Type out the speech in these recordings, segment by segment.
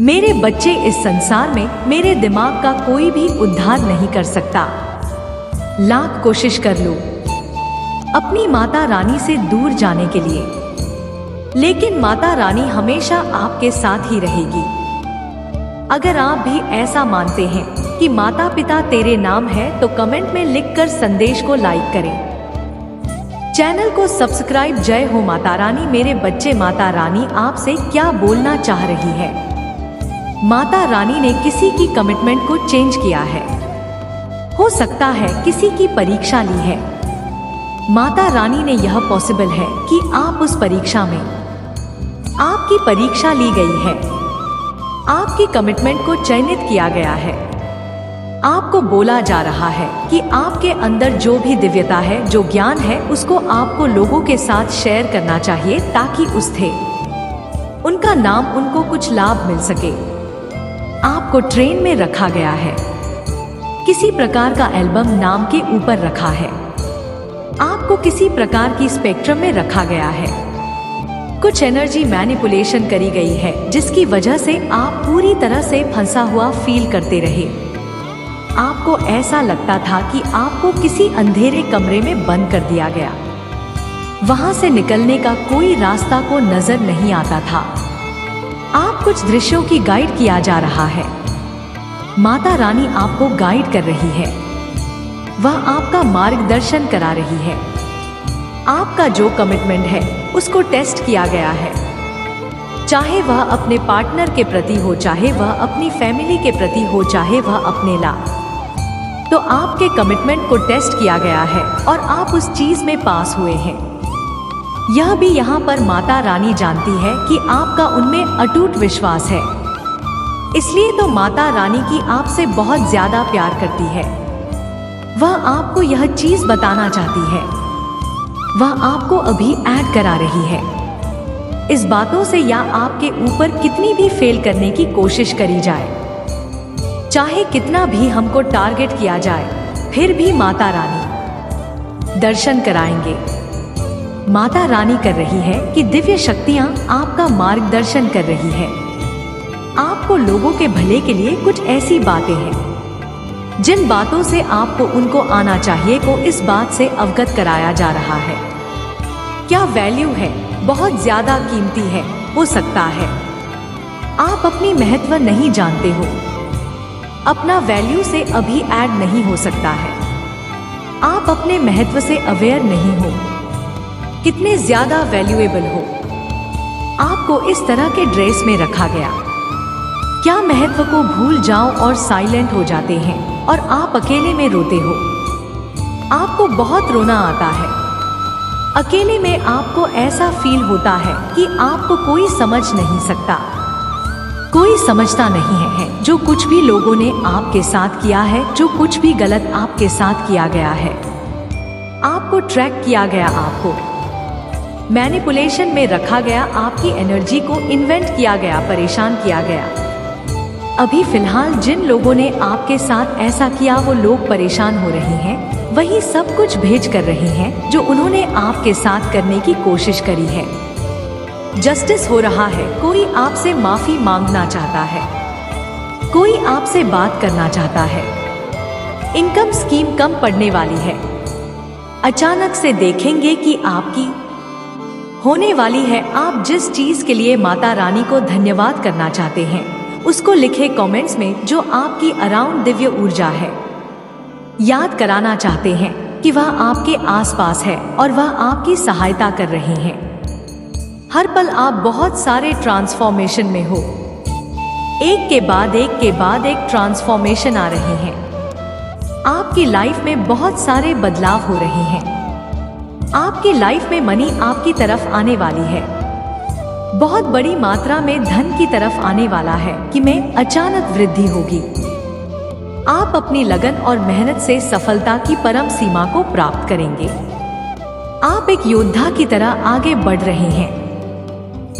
मेरे बच्चे, इस संसार में मेरे दिमाग का कोई भी उद्धार नहीं कर सकता। लाख कोशिश कर लो अपनी माता रानी से दूर जाने के लिए, लेकिन माता रानी हमेशा आपके साथ ही रहेगी। अगर आप भी ऐसा मानते हैं कि माता पिता तेरे नाम है, तो कमेंट में लिखकर संदेश को लाइक करें। चैनल को सब्सक्राइब। जय हो माता रानी। मेरे बच्चे, माता रानी आपसे क्या बोलना चाह रही है। माता रानी ने किसी की कमिटमेंट को चेंज किया है। हो सकता है किसी की परीक्षा ली है। माता रानी ने यह पॉसिबल है कि आप उस परीक्षा में, आपकी परीक्षा ली गई है। आपकी कमिटमेंट को चयनित किया गया है। आपको बोला जा रहा है कि आपके अंदर जो भी दिव्यता है, जो ज्ञान है, उसको आपको लोगों के साथ शेयर करना चाहिए, ताकि उससे उनका नाम, उनको कुछ लाभ मिल सके। आपको ट्रेन में रखा गया है, किसी प्रकार का एल्बम नाम के ऊपर रखा है। आपको किसी प्रकार की स्पेक्ट्रम में रखा गया है। कुछ एनर्जी मैनिपुलेशन करी गई है, जिसकी वजह से आप पूरी तरह से फंसा हुआ फील करते रहे। आपको ऐसा लगता था कि आपको किसी अंधेरे कमरे में बंद कर दिया गया। वहां से निकलने का कोई रास्ता को नजर नहीं आता था। आप कुछ दृश्यों की गाइड किया जा रहा है। माता रानी आपको गाइड कर रही है। वह आपका मार्गदर्शन करा रही है। आपका जो कमिटमेंट है, उसको टेस्ट किया गया है। चाहे वह अपने पार्टनर के प्रति हो, चाहे वह अपनी फैमिली के प्रति हो, चाहे वह अपने ला, तो आपके कमिटमेंट को टेस्ट किया गया है और आप उस चीज में पास हुए हैं। यह भी यहाँ पर माता रानी जानती है कि आपका उनमें अटूट विश्वास है। इसलिए तो माता रानी की आपसे बहुत ज्यादा प्यार करती है। वह आपको यह चीज बताना चाहती है। वह आपको अभी ऐड करा रही है। इस बातों से या आपके ऊपर कितनी भी फेल करने की कोशिश करी जाए, चाहे कितना भी हमको टारगेट किया जाए, फिर भी माता रानी दर्शन कराएंगे। माता रानी कर रही है कि दिव्य शक्तियां आपका मार्गदर्शन कर रही है। आपको लोगों के भले के लिए कुछ ऐसी बातें हैं, जिन बातों से आपको उनको आना चाहिए, को इस बात से अवगत कराया जा रहा है। क्या वैल्यू है, बहुत ज्यादा कीमती है। हो सकता है आप अपनी महत्व नहीं जानते हो। अपना वैल्यू से अभी ऐड नहीं हो सकता है। आप अपने महत्व से अवेयर नहीं हो, कितने ज्यादा वैल्यूएबल हो। आपको इस तरह के ड्रेस में रखा गया। क्या महत्व को भूल जाओ और साइलेंट हो जाते हैं और आप अकेले में रोते हो। आपको बहुत रोना आता है। अकेले में आपको ऐसा फील होता है कि आपको कोई समझ नहीं सकता, कोई समझता नहीं है जो कुछ भी लोगों ने आपके साथ किया है, जो कुछ भी गलत आपके साथ किया गया है। आपको ट्रैक किया गया, आपको मैनिपुलेशन में रखा गया, आपकी एनर्जी को इन्वेंट किया गया, परेशान किया गया। अभी फिलहाल जिन लोगों ने आपके साथ ऐसा किया, वो लोग परेशान हो रहे हैं। वही सब कुछ भेज कर रहे हैं जो उन्होंने आपके साथ करने की कोशिश करी है। जस्टिस हो रहा है। कोई आपसे माफी मांगना चाहता है, कोई आपसे बात करना चाहता है। इनकम स्कीम कम पड़ने वाली है। अचानक से देखेंगे कि आपकी होने वाली है। आप जिस चीज के लिए माता रानी को धन्यवाद करना चाहते हैं, उसको लिखे कमेंट्स में। जो आपकी अराउंड दिव्य ऊर्जा है, याद कराना चाहते हैं कि वह आपके आसपास है और वह आपकी सहायता कर रहे हैं। हर पल आप बहुत सारे ट्रांसफॉर्मेशन में हो। एक के बाद एक ट्रांसफॉर्मेशन आ रहे हैं। आपकी लाइफ में बहुत सारे बदलाव हो रहे हैं। आपकी लाइफ में मनी आपकी तरफ आने वाली है। बहुत बड़ी मात्रा में धन की तरफ आने वाला है कि में अचानक वृद्धि होगी। आप अपनी लगन और मेहनत से सफलता की परम सीमा को प्राप्त करेंगे। आप एक योद्धा की तरह आगे बढ़ रहे हैं।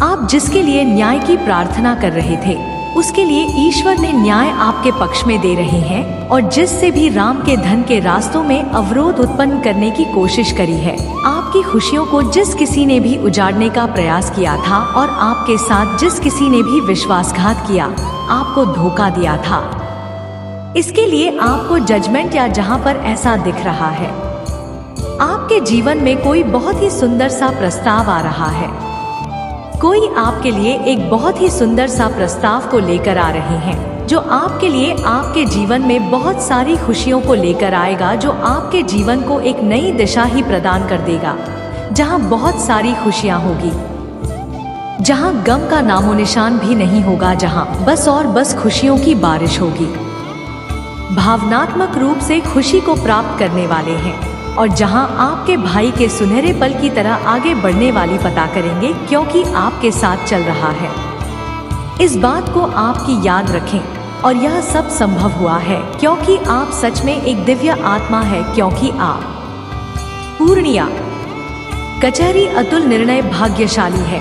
आप जिसके लिए न्याय की प्रार्थना कर रहे थे, उसके लिए ईश्वर ने न्याय आपके पक्ष में दे रहे हैं। और जिससे भी राम के धन के रास्तों में अवरोध उत्पन्न करने की कोशिश करी है, आपकी खुशियों को जिस किसी ने भी उजाड़ने का प्रयास किया था और आपके साथ जिस किसी ने भी विश्वासघात किया, आपको धोखा दिया था। इसके लिए आपको जजमेंट या जहां पर ऐसा दिख रहा है आपके जीवन में कोई बहुत ही सुंदर सा प्रस्ताव आ रहा है। कोई आपके लिए एक बहुत ही सुंदर सा प्रस्ताव को लेकर आ रहे हैं जो आपके लिए आपके जीवन में बहुत सारी खुशियों को लेकर आएगा, जो आपके जीवन को एक नई दिशा ही प्रदान कर देगा, जहां बहुत सारी खुशियां होगी, जहां गम का नामो निशान भी नहीं होगा, जहां बस और बस खुशियों की बारिश होगी। भावनात्मक रूप से खुशी को प्राप्त करने वाले हैं और जहां आपके भाई के सुनहरे पल की तरह आगे बढ़ने वाली पता करेंगे, क्योंकि आपके साथ चल रहा है। इस बात को आपकी याद रखें और यह सब संभव हुआ है क्योंकि आप सच में एक दिव्य आत्मा है, क्योंकि आप पूर्णिया कचहरी अतुल निर्णय भाग्यशाली है।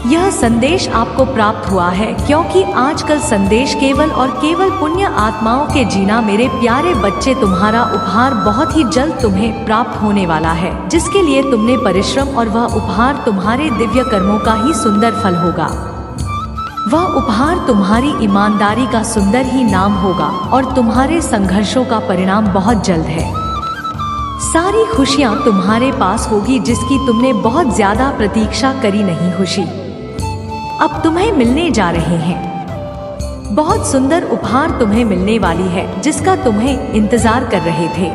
यह संदेश आपको प्राप्त हुआ है क्योंकि आजकल संदेश केवल और केवल पुण्य आत्माओं के जीना। मेरे प्यारे बच्चे, तुम्हारा उपहार बहुत ही जल्द तुम्हें प्राप्त होने वाला है, जिसके लिए तुमने परिश्रम, और वह उपहार तुम्हारे दिव्य कर्मों का ही सुंदर फल होगा। वह उपहार तुम्हारी ईमानदारी का सुंदर ही नाम होगा और तुम्हारे संघर्षों का परिणाम बहुत जल्द है। सारी खुशियां तुम्हारे पास होगी जिसकी तुमने बहुत ज्यादा प्रतीक्षा करी नहीं। खुशी अब तुम्हें मिलने जा रहे हैं। बहुत सुंदर उपहार तुम्हें मिलने वाली है जिसका तुम्हें इंतजार कर रहे थे।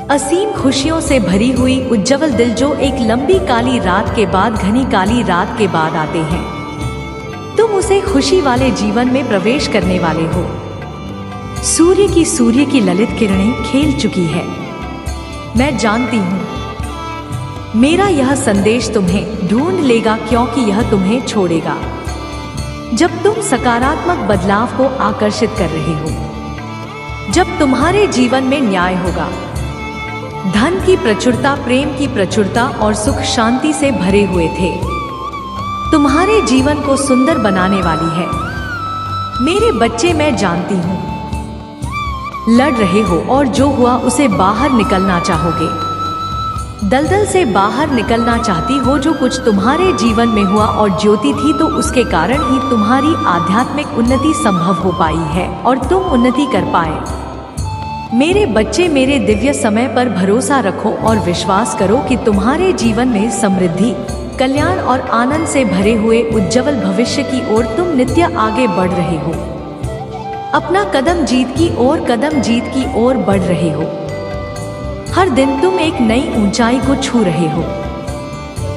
असीम खुशियों से भरी हुई उज्जवल दिल जो एक लंबी काली रात के बाद, घनी काली रात के बाद आते हैं। तुम उसे खुशी वाले जीवन में प्रवेश करने वाले हो। सूर्य की ललित किरणें खेल चुकी है। मैं जानती हूँ मेरा यह संदेश तुम्हें ढूंढ लेगा, क्योंकि यह तुम्हें छोड़ेगा जब तुम सकारात्मक बदलाव को आकर्षित कर रहे हो, जब तुम्हारे जीवन में न्याय होगा, धन की प्रचुरता, प्रेम की प्रचुरता और सुख शांति से भरे हुए थे। तुम्हारे जीवन को सुंदर बनाने वाली है। मेरे बच्चे, मैं जानती हूँ लड़ रहे हो और जो हुआ उसे बाहर निकलना चाहोगे। दलदल से बाहर निकलना चाहती हो। जो कुछ तुम्हारे जीवन में हुआ और ज्योति थी, तो उसके कारण ही तुम्हारी आध्यात्मिक उन्नति संभव हो पाई है और तुम उन्नति कर पाए। मेरे बच्चे, मेरे दिव्य समय पर भरोसा रखो और विश्वास करो कि तुम्हारे जीवन में समृद्धि, कल्याण और आनंद से भरे हुए उज्जवल भविष्य की ओर तुम नित्य आगे बढ़ रहे हो। अपना कदम जीत की ओर बढ़ रहे हो। हर दिन तुम एक नई ऊंचाई को छू रहे हो।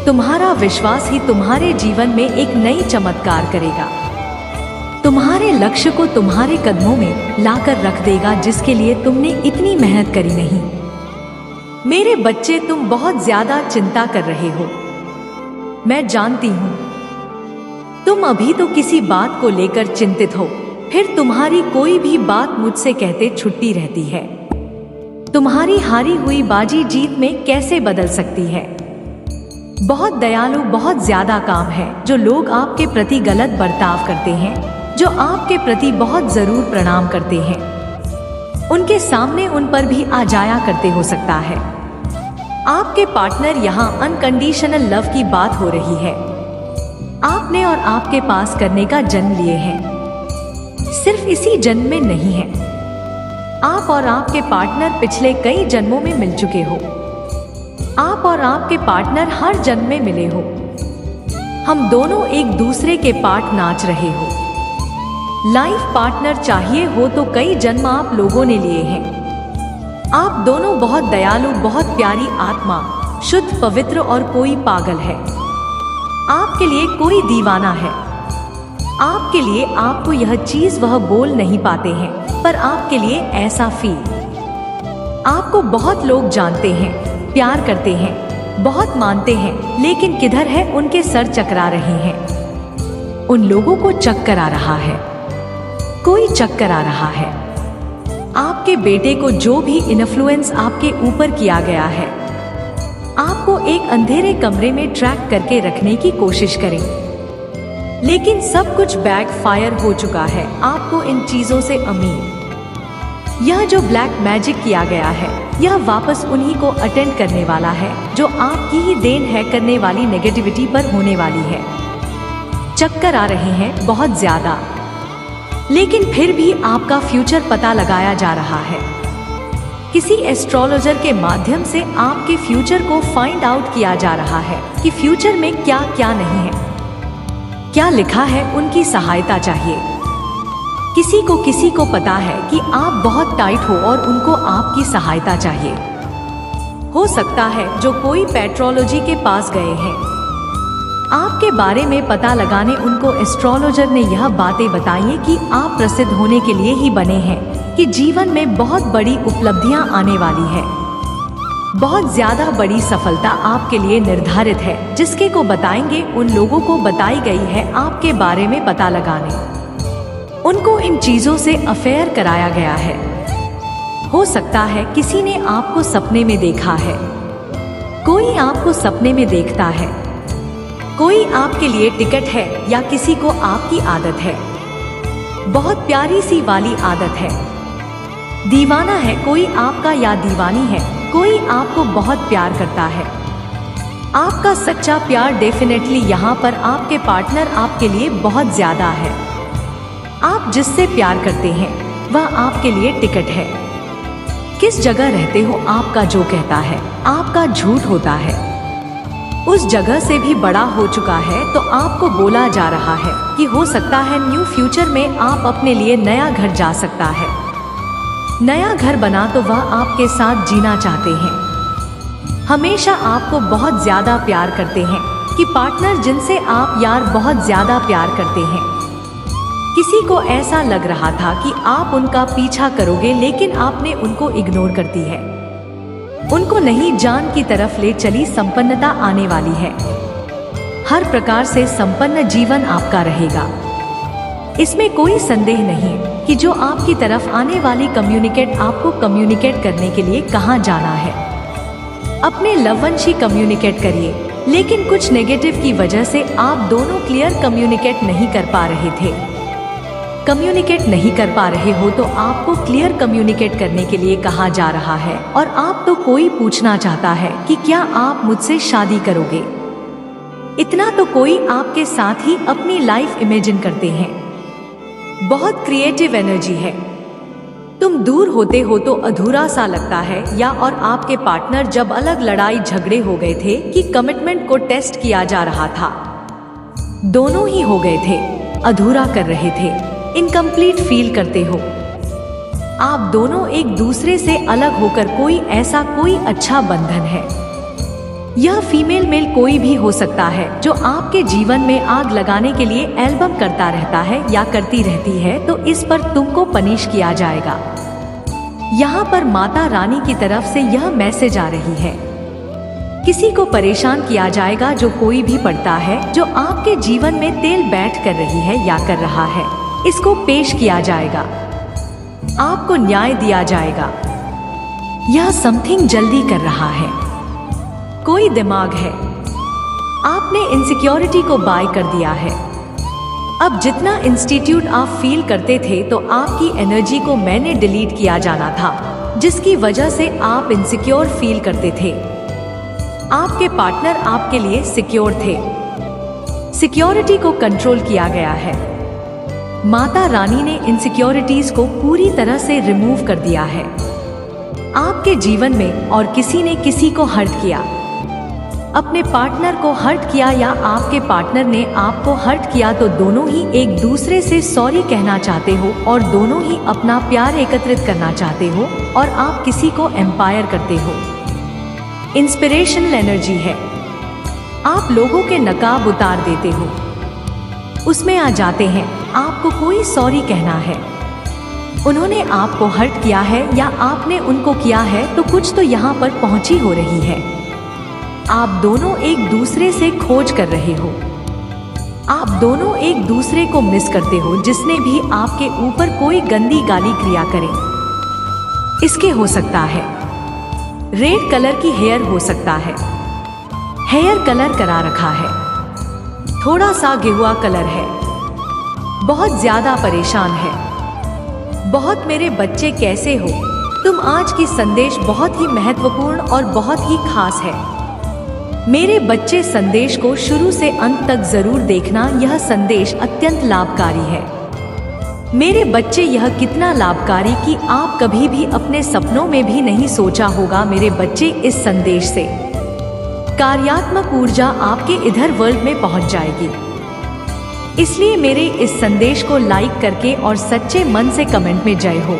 तुम्हारा विश्वास ही तुम्हारे जीवन में एक नई चमत्कार करेगा, तुम्हारे लक्ष्य को तुम्हारे कदमों में लाकर रख देगा, जिसके लिए तुमने इतनी मेहनत करी नहीं। मेरे बच्चे, तुम बहुत ज्यादा चिंता कर रहे हो। मैं जानती हूँ तुम अभी तो किसी बात को लेकर चिंतित हो, फिर तुम्हारी कोई भी बात मुझसे कहते छुट्टी रहती है। तुम्हारी हारी हुई बाजी जीत में कैसे बदल सकती है। बहुत दयालु, बहुत ज्यादा काम है जो लोग आपके प्रति गलत बर्ताव करते हैं, जो आपके प्रति बहुत जरूर प्रणाम करते हैं, उनके सामने उन पर भी आ जाया करते हो सकता है। आपके पार्टनर, यहाँ अनकंडीशनल लव की बात हो रही है। आपने और आपके पास करने का जन्म लिए हैं, सिर्फ इसी जन्म में नहीं है। आप और आपके पार्टनर पिछले कई जन्मों में मिल चुके हो। आप और आपके पार्टनर हर जन्म में मिले हो। हम दोनों एक दूसरे के पार्ट नाच रहे हो। लाइफ पार्टनर चाहिए हो तो कई जन्म आप लोगों ने लिए हैं। आप दोनों बहुत दयालु, बहुत प्यारी आत्मा, शुद्ध, पवित्र, और कोई पागल है। आपके लिए कोई दीवाना है। आपके लिए आपको यह चीज वह बोल नहीं पाते हैं, पर आपके लिए ऐसा फील। आपको बहुत लोग जानते हैं, प्यार करते हैं, बहुत मानते हैं, लेकिन किधर है उनके सर चकरा रहे हैं। उन लोगों को चक्कर आ रहा है, कोई चक्कर आ रहा है। आपके बेटे को जो भी इन्फ्लुएंस आपके ऊपर किया गया है, आपको एक अंधेरे कमरे में ट्रैक करके रखने की कोशिश करें, लेकिन सब कुछ बैकफायर हो चुका है। आपको इन चीजों से अमीर, यह जो ब्लैक मैजिक किया गया है, यह वापस उन्हीं को अटेंड करने वाला है जो आपकी ही देन है करने वाली नेगेटिविटी पर होने वाली है। चक्कर आ रहे हैं बहुत ज्यादा। लेकिन फिर भी आपका फ्यूचर पता लगाया जा रहा है। किसी एस्ट्रोलॉजर के माध्यम से आपके फ्यूचर को फाइंड आउट किया जा रहा है कि फ्यूचर में क्या क्या नहीं है, क्या लिखा है, उनकी सहायता चाहिए। किसी को पता है कि आप बहुत टाइट हो और उनको आपकी सहायता चाहिए। हो सकता है जो कोई पेट्रोलॉजी के पास गए हैं, आपके बारे में पता लगाने उनको एस्ट्रोलॉजर ने यह बातें बताई हैं कि आप प्रसिद्ध होने के लिए ही बने हैं, कि जीवन में बहुत बड़ी उपलब्धियां आने वाली है, बहुत ज्यादा बड़ी सफलता आपके लिए निर्धारित है। जिसके को बताएंगे उन लोगों को बताई गई है आपके बारे में पता लगाने। उनको इन चीजों से अफेयर कराया गया है। हो सकता है किसी ने आपको सपने में देखा है, कोई आपको सपने में देखता है, कोई आपके लिए टिकट है, या किसी को आपकी आदत है, बहुत प्यारी सी वाली आदत है, दीवाना है कोई आपका या दीवानी है, कोई आपको बहुत प्यार करता है। आपका सच्चा प्यार डेफिनेटली यहाँ पर आपके पार्टनर आपके लिए बहुत ज्यादा है। आप जिससे प्यार करते हैं वह आपके लिए टिकट है। किस जगह रहते हो, आपका जो कहता है आपका झूठ होता है, उस जगह से भी बड़ा हो चुका है। तो आपको बोला जा रहा है कि हो सकता है न्यू फ्यूचर में आप अपने लिए नया घर जा सकता है। नया घर बना तो वह आपके साथ जीना चाहते हैं, हमेशा आपको बहुत ज्यादा प्यार करते हैं, कि पार्टनर जिनसे आप यार बहुत ज्यादा प्यार करते हैं। किसी को ऐसा लग रहा था कि आप उनका पीछा करोगे, लेकिन आपने उनको इग्नोर कर दी है। उनको नहीं जान की तरफ ले चली, संपन्नता आने वाली है। हर प्रकार से संपन्न जीवन आपका रहेगा, इसमें कोई संदेह नहीं कि जो आपकी तरफ आने वाली आपको कम्युनिकेट करने के लिए कहाँ जाना है। अपने लव वन से कम्युनिकेट करिए, लेकिन कुछ नेगेटिव की वजह से आप दोनों क्लियर कम्युनिकेट नहीं कर पा रहे थे। कम्युनिकेट नहीं कर पा रहे हो तो आपको क्लियर कम्युनिकेट करने के लिए कहा जा रहा है। और आप तो कोई पूछना चाहता है कि क्या आप मुझसे शादी करोगे। इतना तो कोई आपके साथ ही अपनी लाइफ इमेजिन करते हैं। बहुत क्रिएटिव एनर्जी है। तुम दूर होते हो तो अधूरा सा लगता है, या और आपके पार्टनर जब अलग लड़ाई झगड़े हो गए थे कि कमिटमेंट को टेस्ट किया जा रहा था, दोनों ही हो गए थे, अधूरा कर रहे थे, इनकम्प्लीट फील करते हो। आप दोनों एक दूसरे से अलग होकर कोई अच्छा बंधन है। यह फीमेल मेल कोई भी हो सकता है जो आपके जीवन में आग लगाने के लिए एल्बम करता रहता है या करती रहती है, तो इस पर तुमको पनिश किया जाएगा। यहाँ पर माता रानी की तरफ से यह मैसेज आ रही है। किसी को परेशान किया जाएगा जो कोई भी पढ़ता है, जो आपके जीवन में तेल बैठ कर रही है या कर रहा है, इसको पेश किया जाएगा, आपको न्याय दिया जाएगा। यह समथिंग जल्दी कर रहा है। कोई दिमाग है, आपने इनसिक्योरिटी को बाय कर दिया है। अब जितना इंस्टीट्यूट आप फील करते थे, तो आपकी एनर्जी को मैंने डिलीट किया जाना था, जिसकी वजह से आप इनसिक्योर फील करते थे। आपके पार्टनर आपके लिए सिक्योर थे। सिक्योरिटी को कंट्रोल किया गया है। माता रानी ने इनसिक्योरिटीज को पूरी तरह से रिमूव कर दिया है आपके जीवन में। और किसी ने किसी को हर्ट किया, अपने पार्टनर को हर्ट किया या आपके पार्टनर ने आपको हर्ट किया, तो दोनों ही एक दूसरे से सॉरी कहना चाहते हो और दोनों ही अपना प्यार एकत्रित करना चाहते हो, और आप किसी को एम्पायर करते हो। इंस्पिरेशनल एनर्जी है। आप लोगों के नकाब उतार देते हो, उसमें आ जाते हैं। आपको कोई सॉरी कहना है। उन्होंने आपको हर्ट किया है या आपने उनको किया है, तो कुछ तो यहाँ पर पहुंची हो रही है। आप दोनों एक दूसरे से खोज कर रहे हो। आप दोनों एक दूसरे को मिस करते हो। जिसने भी आपके ऊपर कोई गंदी गाली क्रिया करे, इसके हो सकता है रेड कलर की हेयर हो सकता है, हेयर कलर करा रखा है, थोड़ा सा गेहुआ कलर है, बहुत ज्यादा परेशान है, बहुत मेरे बच्चे कैसे हो तुम। आज की संदेश बहुत ही महत्वपूर्ण और बहुत ही खास है। मेरे बच्चे संदेश को शुरू से अंत तक जरूर देखना, यह संदेश अत्यंत लाभकारी है। मेरे बच्चे, यह कितना लाभकारी कि आप कभी भी अपने सपनों में भी नहीं सोचा होगा। मेरे बच्चे, इस संदेश से कार्यात्मक ऊर्जा आपके इधर वर्ल्ड में पहुंच जाएगी। इसलिए मेरे इस संदेश को लाइक करके और सच्चे मन से कमेंट में जय हो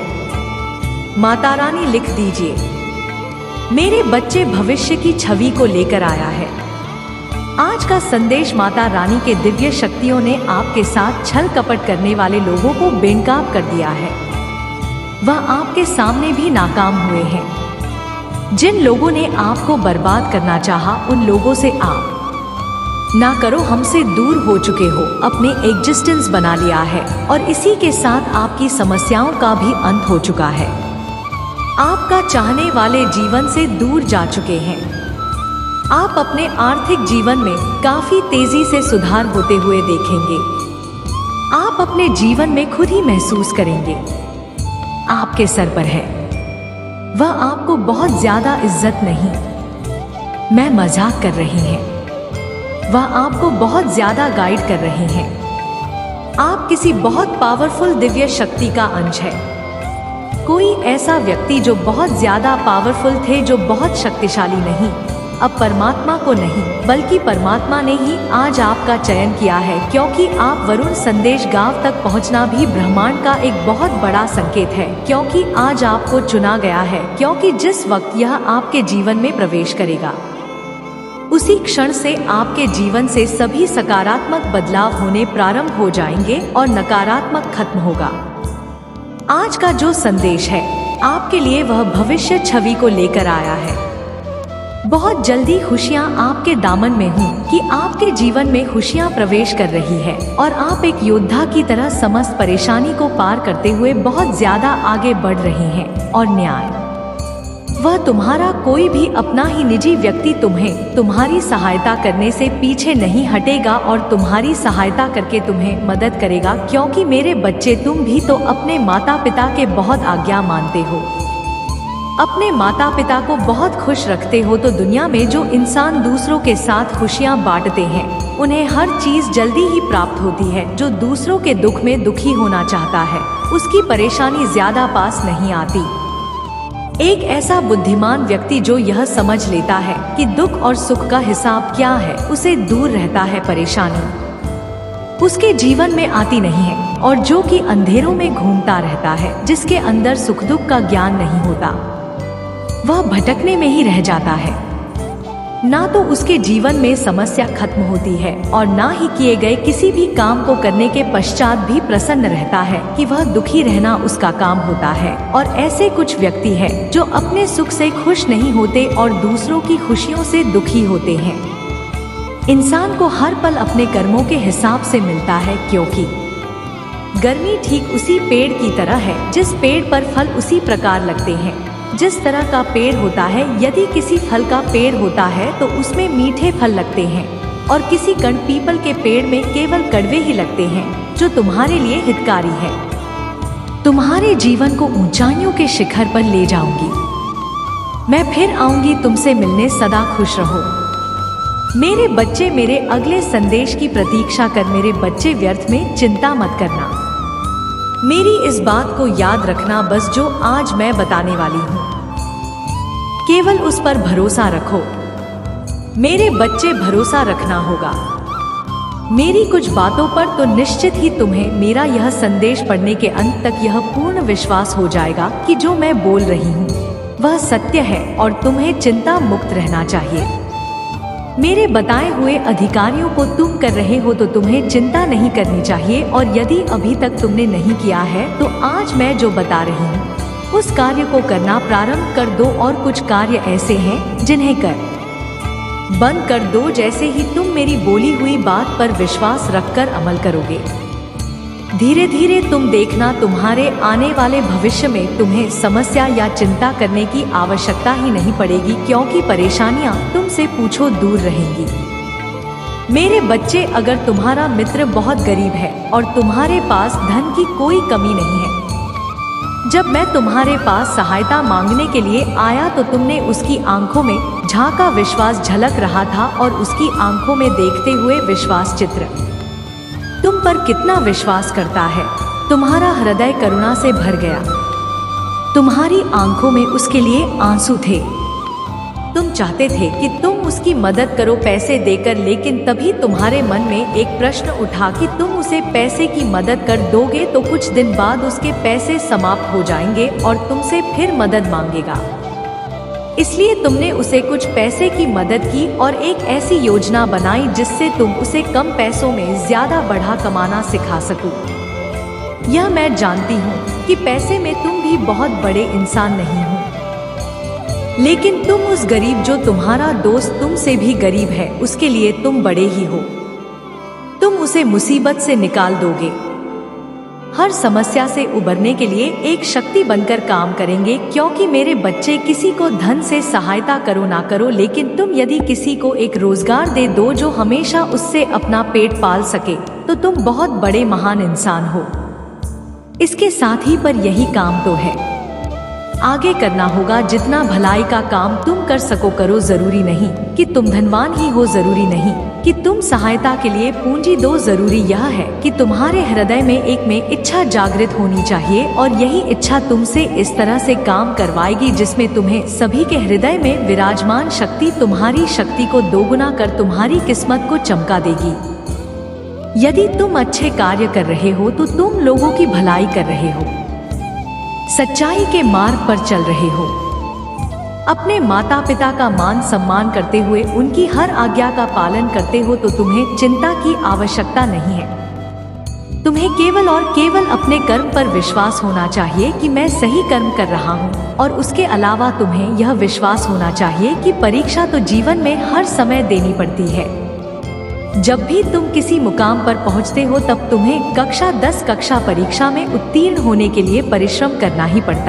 माता रानी लिख दीजिए। मेरे बच्चे, भविष्य की छवि को लेकर आया है। आज का संदेश माता रानी के दिव्य शक्तियों ने आपके साथ छल कपट करने वाले लोगों को बेनकाब कर दिया है। वह आपके सामने भी नाकाम हुए हैं। जिन लोगों ने आपको बर्बाद करना चाहा, उन लोगों से आप ना करो, हमसे दूर हो चुके हो, अपने एग्जिस्टेंस बना लिया है और इसी के साथ आपकी समस्याओं का भी अंत हो चुका है। आपका चाहने वाले जीवन से दूर जा चुके हैं। आप अपने आर्थिक जीवन में काफी तेजी से सुधार होते हुए देखेंगे। आप अपने जीवन में खुद ही महसूस करेंगे आपके सर पर है। वह आपको बहुत ज्यादा इज्जत नहीं, मैं मजाक कर रही हैं। वह आपको बहुत ज्यादा गाइड कर रहे हैं। आप किसी बहुत पावरफुल दिव्य शक्ति का अंश है। कोई ऐसा व्यक्ति जो बहुत ज्यादा पावरफुल थे, जो बहुत शक्तिशाली नहीं, अब परमात्मा को नहीं बल्कि परमात्मा ने ही आज आपका चयन किया है, क्योंकि आप वरुण संदेश गांव तक पहुंचना भी ब्रह्मांड का एक बहुत बड़ा संकेत है। क्योंकि आज आपको चुना गया है, क्योंकि जिस वक्त यह आपके जीवन में प्रवेश करेगा, उसी क्षण से आपके जीवन से सभी सकारात्मक बदलाव होने प्रारंभ हो जाएंगे और नकारात्मक खत्म होगा। आज का जो संदेश है आपके लिए, वह भविष्य छवि को लेकर आया है। बहुत जल्दी खुशियां आपके दामन में हूँ कि आपके जीवन में खुशियां प्रवेश कर रही है और आप एक योद्धा की तरह समस्त परेशानी को पार करते हुए बहुत ज्यादा आगे बढ़ रहे हैं। और न्याय, वह तुम्हारा कोई भी अपना ही निजी व्यक्ति तुम्हें तुम्हारी सहायता करने से पीछे नहीं हटेगा और तुम्हारी सहायता करके तुम्हें मदद करेगा। क्योंकि मेरे बच्चे, तुम भी तो अपने माता पिता के बहुत आज्ञा मानते हो, अपने माता पिता को बहुत खुश रखते हो। तो दुनिया में जो इंसान दूसरों के साथ खुशियां बांटते हैं, उन्हें हर चीज जल्दी ही प्राप्त होती है। जो दूसरों के दुख में दुखी होना चाहता है, उसकी परेशानी ज्यादा पास नहीं आती। एक ऐसा बुद्धिमान व्यक्ति जो यह समझ लेता है कि दुख और सुख का हिसाब क्या है, उसे दूर रहता है परेशानी, उसके जीवन में आती नहीं है। और जो कि अंधेरों में घूमता रहता है, जिसके अंदर सुख दुख का ज्ञान नहीं होता, वह भटकने में ही रह जाता है। ना तो उसके जीवन में समस्या खत्म होती है और ना ही किए गए किसी भी काम को करने के पश्चात भी प्रसन्न रहता है कि वह दुखी रहना उसका काम होता है। और ऐसे कुछ व्यक्ति हैं जो अपने सुख से खुश नहीं होते और दूसरों की खुशियों से दुखी होते हैं। इंसान को हर पल अपने कर्मों के हिसाब से मिलता है, क्योंकि गर्मी ठीक उसी पेड़ की तरह है जिस पेड़ पर फल उसी प्रकार लगते हैं। जिस तरह का पेड़ होता है, यदि किसी फल का पेड़ होता है तो उसमें मीठे फल लगते हैं और किसी कण पीपल के पेड़ में केवल कड़वे ही लगते हैं, जो तुम्हारे लिए हितकारी है। तुम्हारे जीवन को ऊंचाइयों के शिखर पर ले जाऊंगी। मैं फिर आऊंगी तुमसे मिलने, सदा खुश रहो। मेरे बच्चे, मेरे अगले संदेश की प्रतीक्षा कर। मेरे बच्चे, व्यर्थ में चिंता मत करना। मेरी इस बात को याद रखना, बस जो आज मैं बताने वाली हूँ, केवल उस पर भरोसा रखो। मेरे बच्चे, भरोसा रखना होगा मेरी कुछ बातों पर, तो निश्चित ही तुम्हें मेरा यह संदेश पढ़ने के अंत तक यह पूर्ण विश्वास हो जाएगा कि जो मैं बोल रही हूँ वह सत्य है और तुम्हें चिंता मुक्त रहना चाहिए। मेरे बताए हुए अधिकारियों को तुम कर रहे हो तो तुम्हें चिंता नहीं करनी चाहिए। और यदि अभी तक तुमने नहीं किया है तो आज मैं जो बता रही हूँ उस कार्य को करना प्रारंभ कर दो। और कुछ कार्य ऐसे हैं जिन्हें कर बंद कर दो जैसे ही तुम मेरी बोली हुई बात पर विश्वास रखकर अमल करोगे। धीरे धीरे तुम देखना, तुम्हारे आने वाले भविष्य में तुम्हें समस्या या चिंता करने की आवश्यकता ही नहीं पड़ेगी, क्योंकि परेशानियां तुमसे पूछो दूर रहेंगी। मेरे बच्चे, अगर तुम्हारा मित्र बहुत गरीब है और तुम्हारे पास धन की कोई कमी नहीं है, जब मैं तुम्हारे पास सहायता मांगने के लिए आया तो तुमने उसकी आंखों में झांका विश्वास झलक रहा था और उसकी आंखों में देखते हुए विश्वास चित्र तुम पर कितना विश्वास करता है। तुम्हारा हृदय करुणा से भर गया। तुम्हारी आंखों में उसके लिए आंसू थे। तुम चाहते थे कि तुम उसकी मदद करो पैसे देकर, लेकिन तभी तुम्हारे मन में एक प्रश्न उठा कि तुम उसे पैसे की मदद कर दोगे तो कुछ दिन बाद उसके पैसे समाप्त हो जाएंगे और तुमसे फिर मदद मांगेगा। इसलिए तुमने उसे कुछ पैसे की मदद की और एक ऐसी योजना बनाई जिससे तुम उसे कम पैसों में ज्यादा बढ़ा कमाना सिखा सको। यह मैं जानती हूँ कि पैसे में तुम भी बहुत बड़े इंसान नहीं हो, लेकिन तुम उस गरीब जो तुम्हारा दोस्त तुमसे भी गरीब है उसके लिए तुम बड़े ही हो। तुम उसे मुसीबत से निकाल दोगे। हर समस्या से उबरने के लिए एक शक्ति बनकर काम करेंगे, क्योंकि मेरे बच्चे किसी को धन से सहायता करो ना करो, लेकिन तुम यदि किसी को एक रोजगार दे दो जो हमेशा उससे अपना पेट पाल सके तो तुम बहुत बड़े महान इंसान हो। इसके साथ ही पर यही काम तो है, आगे करना होगा। जितना भलाई का काम तुम कर सको करो। जरूरी नहीं कि तुम धनवान ही हो, जरूरी नहीं कि तुम सहायता के लिए पूंजी दो। जरूरी यह है कि तुम्हारे हृदय में इच्छा जागृत होनी चाहिए और यही इच्छा तुमसे इस तरह से काम करवाएगी जिसमें तुम्हें सभी के हृदय में विराजमान शक्ति तुम्हारी शक्ति को दोगुना कर तुम्हारी किस्मत को चमका देगी। यदि तुम अच्छे कार्य कर रहे हो तो तुम लोगों की भलाई कर रहे हो, सच्चाई के मार्ग पर चल रहे हो। अपने माता पिता का मान सम्मान करते हुए उनकी हर आज्ञा का पालन करते हो तो तुम्हें चिंता की आवश्यकता नहीं है। तुम्हें केवल और केवल अपने कर्म पर विश्वास होना चाहिए कि मैं सही कर्म कर रहा हूँ, और उसके अलावा तुम्हें यह विश्वास होना चाहिए कि परीक्षा तो जीवन में हर समय देनी पड़ती है। जब भी तुम किसी मुकाम पर पहुंचते हो तब तुम्हें कक्षा 10 कक्षा परीक्षा में उत्तीर्ण होने के लिए परिश्रम करना ही पड़ता है।